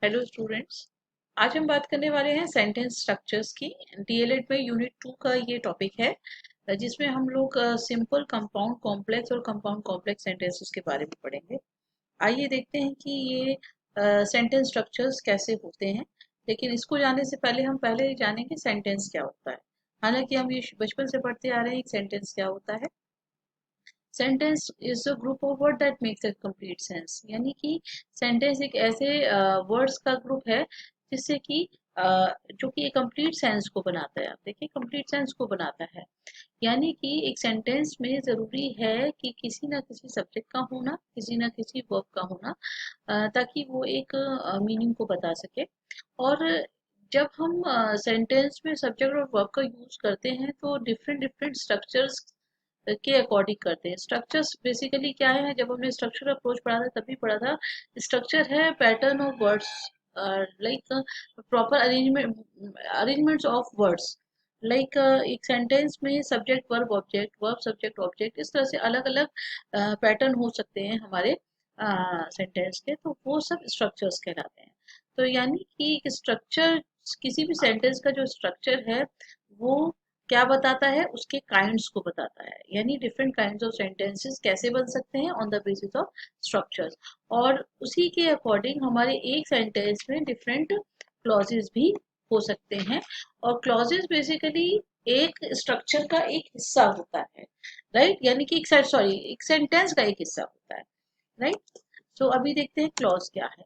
Hello students. आज हम बात करने वाले हैं सेंटेंस स्ट्रक्चर्स की। डीएलएड में यूनिट 2 का ये टॉपिक है, जिसमें हम लोग सिंपल, कंपाउंड, कॉम्प्लेक्स और कंपाउंड कॉम्प्लेक्स सेंटेंसेस के बारे में पढ़ेंगे। आइए देखते हैं कि ये सेंटेंस स्ट्रक्चर्स कैसे होते हैं। लेकिन इसको जानने से पहले हम पहले जानेंगे सेंटेंस क्या होता है। हालांकि हम ये बचपन से पढ़ते आ रहे हैं सेंटेंस क्या होता है। Sentence is a group of word that makes a complete sense, यानी कि सेंटेंस एक ऐसे वर्ड्स का ग्रुप है जिससे कि जो कि एक कंप्लीट सेंस को बनाता है। आप देखिए, कंप्लीट सेंस को बनाता है, यानी कि एक सेंटेंस में जरूरी है कि किसी ना किसी सब्जेक्ट का होना, किसी ना किसी वर्ब का होना, ताकि वो एक मीनिंग को बता सके। और जब हम सेंटेंस में सब्जेक्ट और वर्ब का यूज करते हैं तो डिफरेंट डिफरेंट स्ट्रक्चर्स के अकॉर्डिंग करते हैं। स्ट्रक्चर्स बेसिकली क्या है, जब हमने स्ट्रक्चर अप्रोच पढ़ा था तभी पढ़ा था। स्ट्रक्चर है pattern of words, like proper arrangements of words. Like एक सेंटेंस में subject verb object, verb subject object, इस तरह से अलग अलग पैटर्न हो सकते हैं हमारे सेंटेंस के, तो वो सब स्ट्रक्चर्स कहलाते हैं। तो यानी कि स्ट्रक्चर, किसी भी सेंटेंस का जो स्ट्रक्चर है वो क्या बताता है, उसके काइंड्स को बताता है। यानी डिफरेंट काइंड्स ऑफ सेंटेंसेस कैसे बन सकते हैं on the basis of structures. और उसी के अकॉर्डिंग हमारे एक सेंटेंस में डिफरेंट क्लॉजेस भी हो सकते हैं। और क्लॉजेस बेसिकली एक स्ट्रक्चर का एक हिस्सा होता है, राइट। यानी कि एक सेंटेंस का एक हिस्सा होता है, राइट। तो अभी देखते हैं क्लॉज क्या है।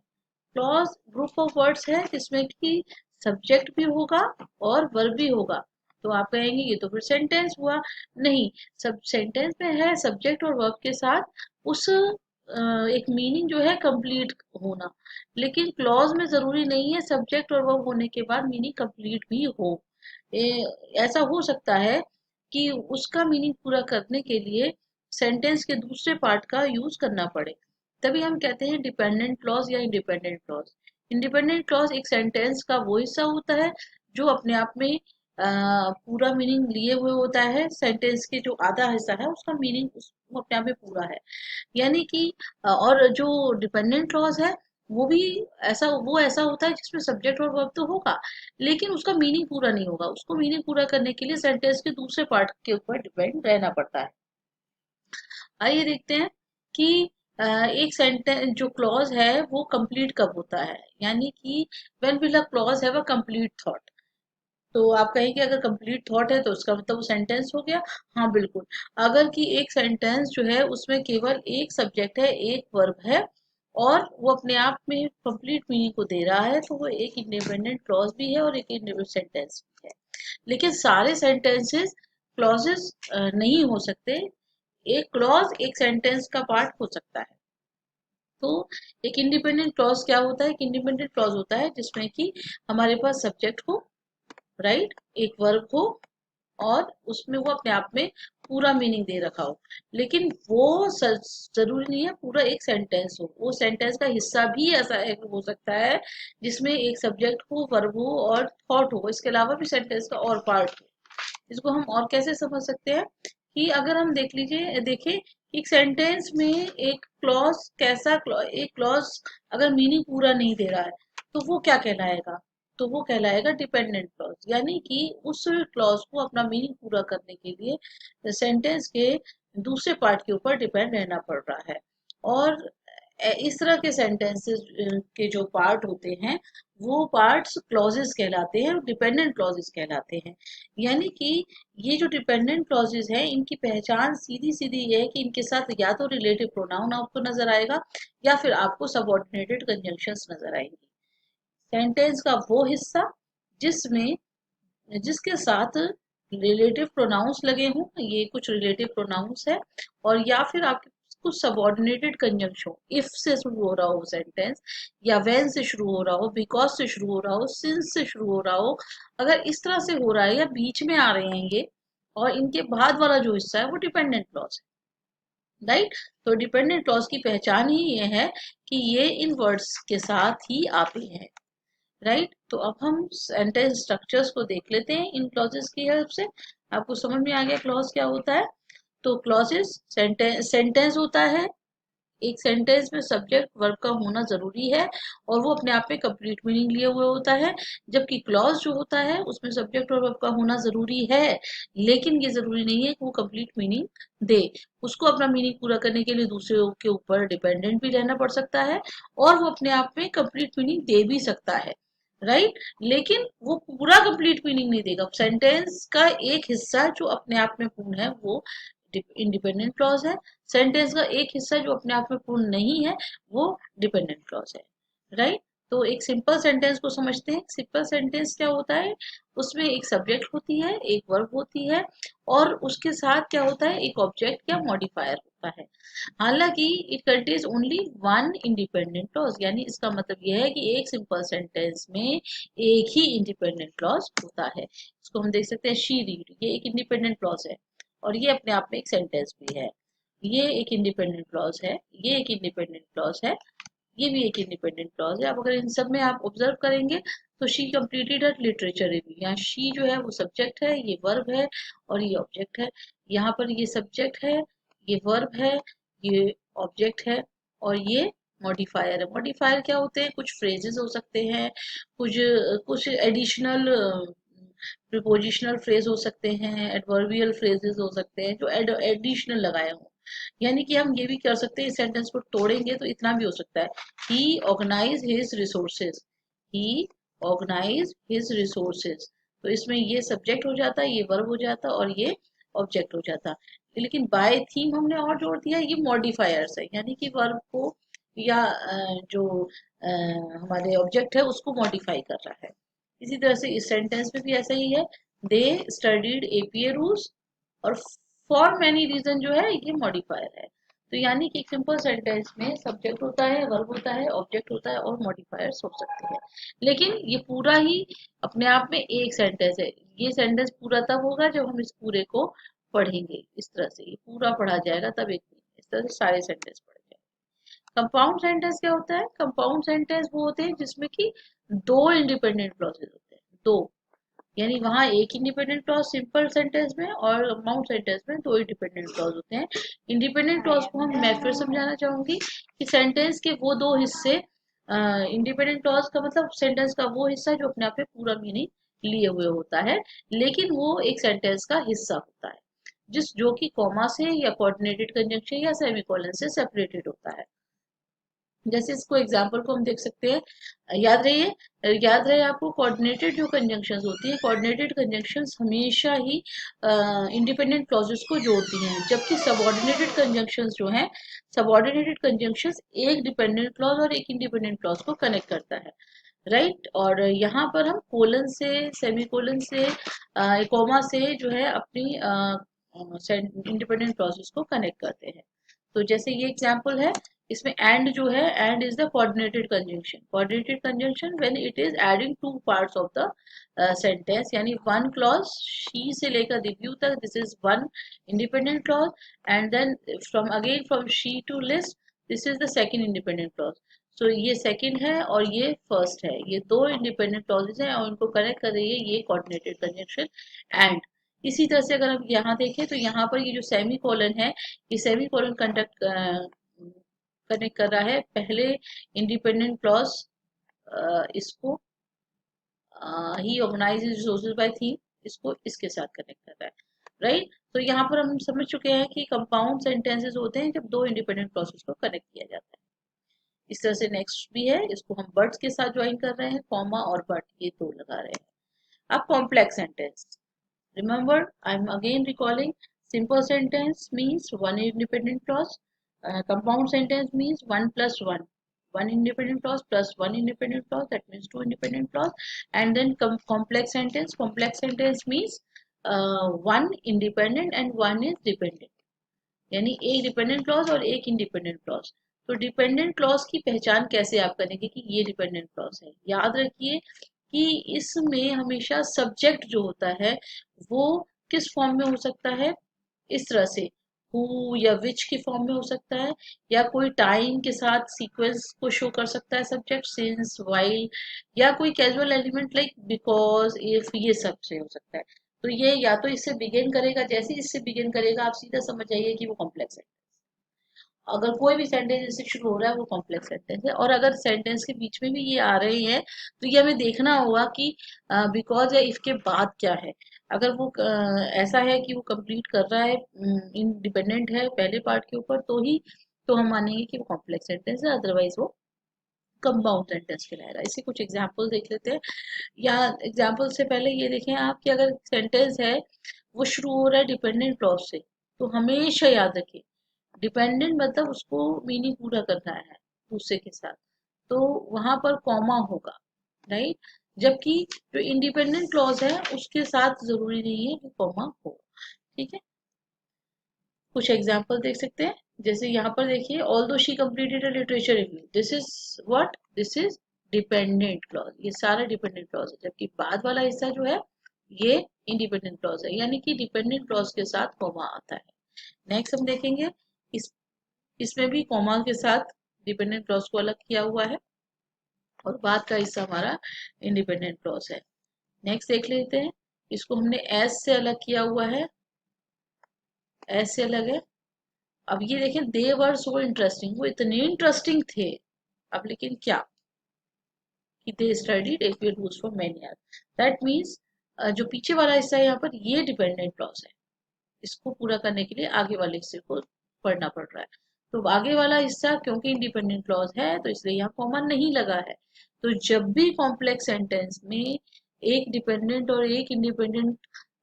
क्लॉज ग्रुप ऑफ वर्ड्स है जिसमें कि सब्जेक्ट भी होगा और वर्ब भी होगा। तो आप कहेंगे ये तो फिर सेंटेंस हुआ। नहीं, सब सेंटेंस में है सब्जेक्ट और वर्ब के साथ उस एक मीनिंग जो है कंप्लीट होना। लेकिन क्लॉज में जरूरी नहीं है सब्जेक्ट और वर्ब होने के बाद मीनिंग कंप्लीट भी हो। ऐसा हो सकता है कि उसका मीनिंग पूरा करने के लिए सेंटेंस के दूसरे पार्ट का यूज करना पड़े। तभी हम कहते हैं डिपेंडेंट क्लॉज या इंडिपेंडेंट क्लॉज। इंडिपेंडेंट क्लॉज एक सेंटेंस का वो हिस्सा होता है जो अपने आप में पूरा मीनिंग लिए हुए होता है। सेंटेंस के जो आधा हिस्सा है उसका मीनिंग वो अपने आप में पूरा है। यानी कि और जो डिपेंडेंट क्लॉज है वो भी ऐसा होता है जिसमें सब्जेक्ट और वर्ब तो होगा, लेकिन उसका मीनिंग पूरा नहीं होगा। उसको मीनिंग पूरा करने के लिए सेंटेंस के दूसरे पार्ट के ऊपर डिपेंड रहना पड़ता है। आइए देखते हैं कि एक सेंटेंस जो क्लॉज है वो कंप्लीट कब होता है। यानी कि when will a clause have a complete thought. तो आप कहेंगे अगर कंप्लीट थॉट है तो उसका मतलब वो सेंटेंस हो गया। हाँ बिल्कुल। अगर कि एक सेंटेंस जो है उसमें केवल एक सब्जेक्ट है, एक वर्ब है, और वो अपने आप में कंप्लीट मीनिंग को दे रहा है, तो वो एक इंडिपेंडेंट क्लॉज भी है और एक इंडिपेंडेंट सेंटेंस भी है। लेकिन सारे सेंटेंसेस क्लॉजेस नहीं हो सकते। एक क्लॉज एक सेंटेंस का पार्ट हो सकता है। तो एक इंडिपेंडेंट क्लॉज क्या होता है, एक इंडिपेंडेंट क्लॉज होता है जिसमें कि हमारे पास सब्जेक्ट हो, राइट, एक वर्ब हो, और उसमें वो अपने आप में पूरा मीनिंग दे रखा हो। लेकिन वो जरूरी नहीं है पूरा एक सेंटेंस हो। वो सेंटेंस का हिस्सा भी ऐसा है हो सकता है जिसमें एक सब्जेक्ट हो, वर्ब हो और थॉट हो। इसके अलावा भी सेंटेंस का और पार्ट हो। इसको हम और कैसे समझ सकते हैं कि अगर हम देखें कि एक सेंटेंस में एक क्लॉज एक क्लॉज अगर मीनिंग पूरा नहीं दे रहा है तो वो क्या कहलाएगा, तो वो कहलाएगा डिपेंडेंट क्लॉज। यानी कि उस क्लॉज को अपना मीनिंग पूरा करने के लिए सेंटेंस के दूसरे पार्ट के ऊपर डिपेंड रहना पड़ रहा है। और इस तरह के सेंटेंसेस के जो पार्ट होते हैं वो पार्ट्स क्लॉजेस कहलाते हैं और डिपेंडेंट क्लॉजेस कहलाते हैं। यानी कि ये जो डिपेंडेंट क्लॉजेस हैं इनकी पहचान सीधी सीधी ये है कि इनके साथ या तो रिलेटिव प्रोनाउन आपको नजर आएगा या फिर आपको सबऑर्डिनेटेड कंजंक्शंस नजर आएंगी। सेंटेंस का वो हिस्सा जिसमें जिसके साथ रिलेटिव प्रोनाउंस लगे हों, ये कुछ रिलेटिव प्रोनाउंस है, और या फिर आपके कुछ सबऑर्डिनेटेड कंजंक्शन, इफ से शुरू हो रहा हो सेंटेंस, या व्हेन से शुरू हो रहा हो, बिकॉज से शुरू हो रहा हो, सिंस से शुरू हो रहा हो। अगर इस तरह से हो रहा है या बीच में आ रहे हैं ये, और इनके बाद वाला जो हिस्सा है वो डिपेंडेंट क्लॉज है, राइट। तो डिपेंडेंट क्लॉज की पहचान ही ये है कि ये इन वर्ड्स के साथ ही आते हैं, राइट। तो अब हम सेंटेंस स्ट्रक्चर्स को देख लेते हैं इन क्लॉजेस की हेल्प से। आपको समझ में आ गया क्लॉज क्या होता है। तो क्लॉजेस, सेंटेंस होता है एक सेंटेंस में सब्जेक्ट वर्ब का होना जरूरी है और वो अपने आप में कंप्लीट मीनिंग लिए हुए होता है, जबकि क्लॉज जो होता है उसमें सब्जेक्ट और वर्ब का होना जरूरी है, लेकिन ये जरूरी नहीं है कि वो कंप्लीट मीनिंग दे। उसको अपना मीनिंग पूरा करने के लिए दूसरे के ऊपर डिपेंडेंट भी रहना पड़ सकता है और वो अपने आप में कंप्लीट मीनिंग दे भी सकता है, राइट। लेकिन वो पूरा कंप्लीट मीनिंग नहीं देगा। सेंटेंस का एक हिस्सा जो अपने आप में पूर्ण है वो इंडिपेंडेंट क्लॉज है, सेंटेंस का एक हिस्सा जो अपने आप में पूर्ण नहीं है वो डिपेंडेंट क्लॉज है, राइट। तो एक सिंपल सेंटेंस को समझते हैं। सिंपल सेंटेंस क्या होता है, उसमें एक सब्जेक्ट होती है, एक वर्ब होती है और उसके साथ क्या होता है, एक ऑब्जेक्ट या मॉडिफायर होता है। हालांकि it contains only one independent clause, यानी इसका मतलब यह है कि एक सिंपल सेंटेंस में एक ही इंडिपेंडेंट क्लॉज होता है। इसको हम देख सकते हैं शी रीड, ये एक इंडिपेंडेंट क्लॉज है और ये अपने आप में एक सेंटेंस भी है। ये एक इंडिपेंडेंट क्लॉज है, ये एक इंडिपेंडेंट क्लॉज है, ये भी एक इंडिपेंडेंट क्लॉज है। अब अगर इन सब में आप ऑब्जर्व करेंगे तो she completed her literature review, यहाँ शी जो है वो सब्जेक्ट है, ये वर्ब है और ये ऑब्जेक्ट है। यहाँ पर ये सब्जेक्ट है, ये वर्ब है, ये ऑब्जेक्ट है और ये मॉडिफायर है। मॉडिफायर क्या होते हैं, कुछ फ्रेजेस हो सकते हैं, कुछ कुछ एडिशनल प्रीपोजिशनल फ्रेज हो सकते हैं, एडवर्बियल फ्रेजेस हो सकते हैं जो एडिशनल लगाए हों। यानी कि हम ये भी कर सकते हैं, इस सेंटेंस को तोड़ेंगे तो इतना भी हो सकता है, ही ऑर्गेनाइज हिज रिसोर्सेज, ही ऑर्गेनाइज हिज रिसोर्सेज। तो इसमें ये सब्जेक्ट हो जाता, ये वर्ब हो जाता और ये ऑब्जेक्ट हो जाता। लेकिन बाय थीम हमने और जोड़ दिया, ये मॉडिफायर्स है, यानी कि वर्ब को या जो हमारे ऑब्जेक्ट है उसको मॉडिफाई कर रहा है। इसी तरह से इस सेंटेंस में भी ऐसा ही है, दे स्टडीड एपीए रूल्स और फॉर मैनी रीजन जो है ये मॉडिफायर है। तो यानी कि एक सिंपल सेंटेंस में सब्जेक्ट होता है, वर्ब होता है, ऑब्जेक्ट होता है और मॉडिफायर्स हो सकते हैं। लेकिन ये पूरा ही अपने आप में एक सेंटेंस है। ये सेंटेंस पूरा तब होगा जब हम इस पूरे को पढ़ेंगे। इस तरह से ये पूरा पढ़ा जाएगा तब एक, इस तरह से सारे सेंटेंस पढ़े जाएंगे। कंपाउंड सेंटेंस क्या होता है, कंपाउंड सेंटेंस वो होते हैं जिसमें कि दो इंडिपेंडेंट क्लॉजेज होते हैं, दो, यानी वहां एक इंडिपेंडेंट क्लॉज सिंपल सेंटेंस में और कंपाउंड सेंटेंस में दो इंडिपेंडेंट क्लॉज होते हैं। इंडिपेंडेंट क्लॉज को हम मैं फिर समझाना चाहूंगी कि सेंटेंस के वो दो हिस्से, इंडिपेंडेंट क्लॉज का मतलब सेंटेंस का वो हिस्सा जो अपने आप में पूरा मीनिंग लिए हुए होता है, लेकिन वो एक सेंटेंस का हिस्सा होता है जिस जो कि कॉमा से या कोऑर्डिनेटेड कंजंक्शन या सेमीकोलन से सेपरेटेड होता है। जैसे इसको एग्जाम्पल को हम देख सकते हैं, याद रहे आपको, कोऑर्डिनेटेड जो कंजंक्शंस होती है, कोऑर्डिनेटेड कंजंक्शंस हमेशा ही इंडिपेंडेंट क्लॉजेस को जोड़ती हैं, जबकि सबऑर्डिनेटेड कंजंक्शंस जो हैं, सबऑर्डिनेटेड कंजंक्शंस एक डिपेंडेंट क्लॉज और एक इंडिपेंडेंट क्लॉज को कनेक्ट करता है, राइट। और यहाँ पर हम कोलन से, सेमीकोलन से, कोमा से जो है अपनी इंडिपेंडेंट क्लॉजेस को कनेक्ट करते हैं। तो जैसे ये एग्जांपल है, इसमें एंड जो है, and is the coordinated conjunction, coordinated conjunction when it is adding two parts of the sentence, यानी वन क्लॉज शी से लेकर रिव्यू तक, this is one independent clause, and then from again from she to list, this is the second independent clause. So ये second है और ये first है, ये दो इंडिपेंडेंट क्लॉजेज हैं और उनको कनेक्ट कर रही है ये कोऑर्डिनेटेड कंजंक्शन एंड। इसी तरह से अगर हम यहाँ देखें तो यहाँ पर ये जो सेमी कोलन है, ये सेमी कोलन कंडक्ट कनेक्ट कर रहा है पहले इंडिपेंडेंट क्लॉज, इसको ही ऑर्गेनाइज रिसोर्सेज बाय थीम, इसको इसके साथ कनेक्ट कर रहा है, राइट। तो यहाँ पर हम समझ चुके हैं कि कंपाउंड सेंटेंसेस होते हैं जब दो इंडिपेंडेंट क्लॉजेस को कनेक्ट किया जाता है। इस तरह से नेक्स्ट भी है, इसको हम बट्स के साथ ज्वाइन कर रहे हैं, कॉमा और बट ये दो लगा रहे हैं। अब complex sentence, remember I am again recalling, simple sentence means one independent clause, compound sentence means one plus one, one independent clause plus one independent clause, that means two independent clause. And then complex sentence means one independent and one is dependent, यानी एक dependent clause और एक independent clause. तो dependent clause की पहचान कैसे आप करेंगे कि ये डिपेंडेंट क्लॉज है, याद रखिए कि इसमें हमेशा सब्जेक्ट जो होता है वो किस फॉर्म में हो सकता है, इस तरह से हु या विच की फॉर्म में हो सकता है, या कोई टाइम के साथ सीक्वेंस को शो कर सकता है सब्जेक्ट, सिंस, व्हाइल, या कोई casual element like because, if, ये सब से हो सकता है। तो ये या तो इससे बिगिन करेगा, जैसे ही इससे बिगिन करेगा आप सीधा समझ जाइए कि वो कॉम्प्लेक्स है। अगर कोई भी सेंटेंस इससे शुरू हो रहा है वो कॉम्प्लेक्स सेंटेंस है। और अगर सेंटेंस के बीच में भी ये आ रहे हैं तो ये हमें देखना होगा कि बिकॉज या इफ के बाद क्या है। अगर वो ऐसा है कि वो कंप्लीट कर रहा है, इंडिपेंडेंट है पहले पार्ट के ऊपर, तो ही तो हम मानेंगे कि वो कॉम्प्लेक्स सेंटेंस है, अदरवाइज वो कंपाउंड सेंटेंस कहलाएगा। इसी कुछ एग्जाम्पल देख लेते हैं। या एग्जाम्पल से पहले ये देखें आप कि अगर सेंटेंस है वो शुरू हो रहा है डिपेंडेंट क्लॉज से, तो हमेशा याद रखें डिपेंडेंट मतलब उसको मीनिंग पूरा करना है दूसरे के साथ, तो वहां पर कॉमा होगा, राइट। जबकि जो इंडिपेंडेंट क्लॉज है उसके साथ जरूरी नहीं है कि कॉमा हो। ठीक है, कुछ एग्जाम्पल देख सकते हैं। जैसे यहाँ पर देखिए, ऑल दो she completed a literature review, this is what, this is dependent clause, ये सारा डिपेंडेंट क्लॉज है। जबकि बाद वाला हिस्सा जो है ये इंडिपेंडेंट क्लॉज है, यानी कि डिपेंडेंट क्लॉज के साथ कॉमा आता है। नेक्स्ट हम देखेंगे, इस इसमें भी कॉमा के साथ डिपेंडेंट क्लॉज को अलग किया हुआ है, और बाद का हिस्सा हमारा इंडिपेंडेंट क्लॉज है। नेक्स्ट देख लेते हैं, इसको हमने एस से अलग किया हुआ है, एस से अलग है। अब ये देखें, दे वर सो इंटरेस्टिंग, वो इतने इंटरेस्टिंग थे। अब लेकिन क्या, कि they studied equal rules for many years, that means जो पीछे वाला हिस्सा है यहाँ पर ये डिपेंडेंट क्लॉज है, इसको पूरा करने के लिए आगे वाले हिस्से को पढ़ना पड़ रहा है। तो आगे वाला हिस्सा क्योंकि इंडिपेंडेंट क्लॉज है तो इसलिए यहाँ कॉमा नहीं लगा है। तो जब भी कॉम्प्लेक्स सेंटेंस में एक डिपेंडेंट और एक इंडिपेंडेंट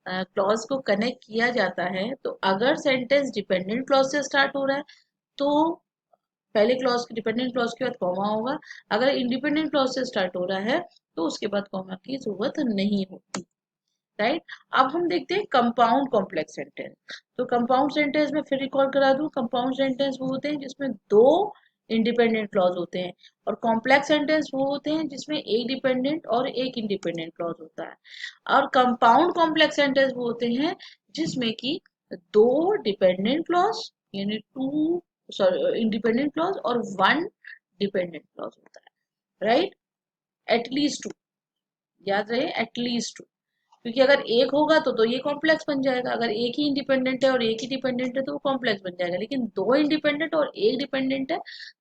क्लॉज को कनेक्ट किया जाता है, तो अगर सेंटेंस डिपेंडेंट क्लॉज से स्टार्ट हो रहा है तो पहले क्लॉज डिपेंडेंट क्लॉज के बाद कॉमा होगा। अगर इंडिपेंडेंट क्लॉज से स्टार्ट हो रहा है तो उसके बाद कॉमा की जरूरत नहीं होती, राइट। अब हम देखते हैं कंपाउंड कॉम्प्लेक्स सेंटेंस। तो कंपाउंड सेंटेंस में फिर रिकॉल करा दूं, कंपाउंड सेंटेंस वो होते हैं जिसमें दो इंडिपेंडेंट क्लॉज होते हैं, और कॉम्प्लेक्स सेंटेंस वो होते हैं जिसमें एक डिपेंडेंट और एक इंडिपेंडेंट क्लॉज होता है। और कंपाउंड कॉम्प्लेक्स सेंटेंस वो होते हैं जिसमें कि दो डिपेंडेंट क्लॉज, यानी टू, सॉरी, इंडिपेंडेंट क्लॉज और वन डिपेंडेंट क्लॉज होता है, राइट। एटलीस्ट टू, याद रहे, एटलीस्ट टू। क्योंकि अगर एक होगा तो ये कॉम्प्लेक्स बन जाएगा, अगर एक ही इंडिपेंडेंट है और एक ही डिपेंडेंट है तो वो कॉम्प्लेक्स बन जाएगा, लेकिन दो इंडिपेंडेंट और एक डिपेंडेंट है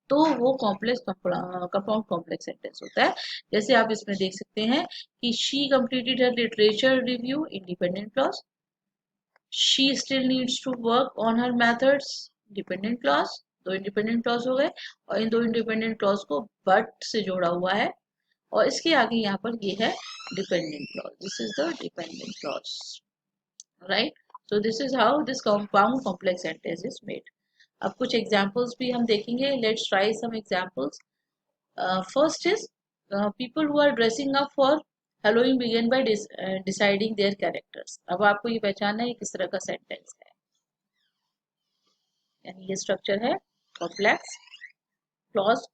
तो वो कॉम्प्लेक्स कंपाउंड कॉम्प्लेक्स सेंटेंस होता है। जैसे आप इसमें देख सकते हैं कि she completed her literature review, independent clause. She still needs to work on her methods, dependent clause. दो इंडिपेंडेंट क्लॉज हो गए, और इन दो इंडिपेंडेंट क्लॉज को बट से जोड़ा हुआ है, और इसके आगे यहाँ पर ये है dependent clause, this is the dependent clause, right. So this is how this compound complex sentence is made. अब कुछ एग्जांपल्स भी हम देखेंगे, let's try some examples. First is, people who are dressing up for Halloween begin by deciding their characters. अब आपको ये पहचानना है किस तरह का सेंटेंस है, यानी ये स्ट्रक्चर है कॉम्प्लेक्स क्लॉज।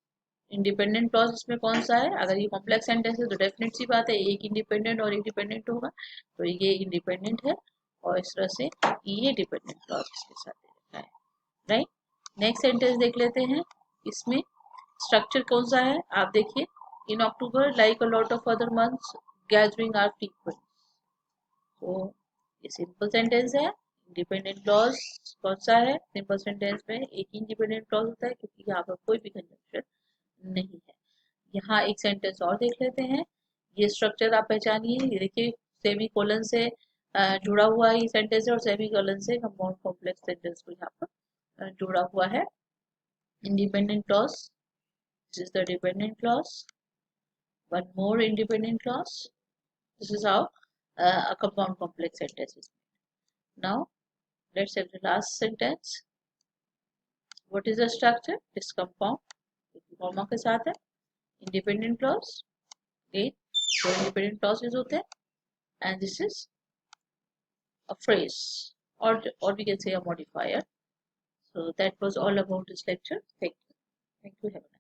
इंडिपेंडेंट क्लॉज इसमें कौन सा है, अगर ये कॉम्प्लेक्स सेंटेंस है तो डेफिनेट सी बात है एक इंडिपेंडेंट और एक डिपेंडेंट होगा, तो ये इंडिपेंडेंट है, और इस तरह से ये डिपेंडेंट क्लॉज इसके साथ दे रखा है, राइट। नेक्स्ट सेंटेंस देख लेते हैं, इसमें स्ट्रक्चर कौन सा है आप देखिए, in October like a lot of other months gathering are frequent. तो ये सिंपल सेंटेंस है, इंडिपेंडेंट क्लॉज कौन सा है, सिंपल सेंटेंस में एक ही इंडिपेंडेंट क्लॉज होता है क्योंकि यहाँ पर कोई भी कंजंक्शन नहीं है। यहाँ एक सेंटेंस और देख लेते हैं, ये स्ट्रक्चर आप पहचानिए, ये देखिए सेमी कोलन से जुड़ा हुआ ये सेंटेंस है, और सेमी कोलन से कंपाउंड कॉम्प्लेक्स सेंटेंस को यहाँ पर जुड़ा हुआ है। Independent clause, this is the dependent clause, one more independent clause, this is how a compound complex sentence is made. Now let's have the last sentence. What is the structure, this compound, comma के साथ है, independent clause, ये दो independent clauses होते हैं, and this is a phrase, or we can say a modifier. So that was all about this lecture. Thank you. Thank you. Have a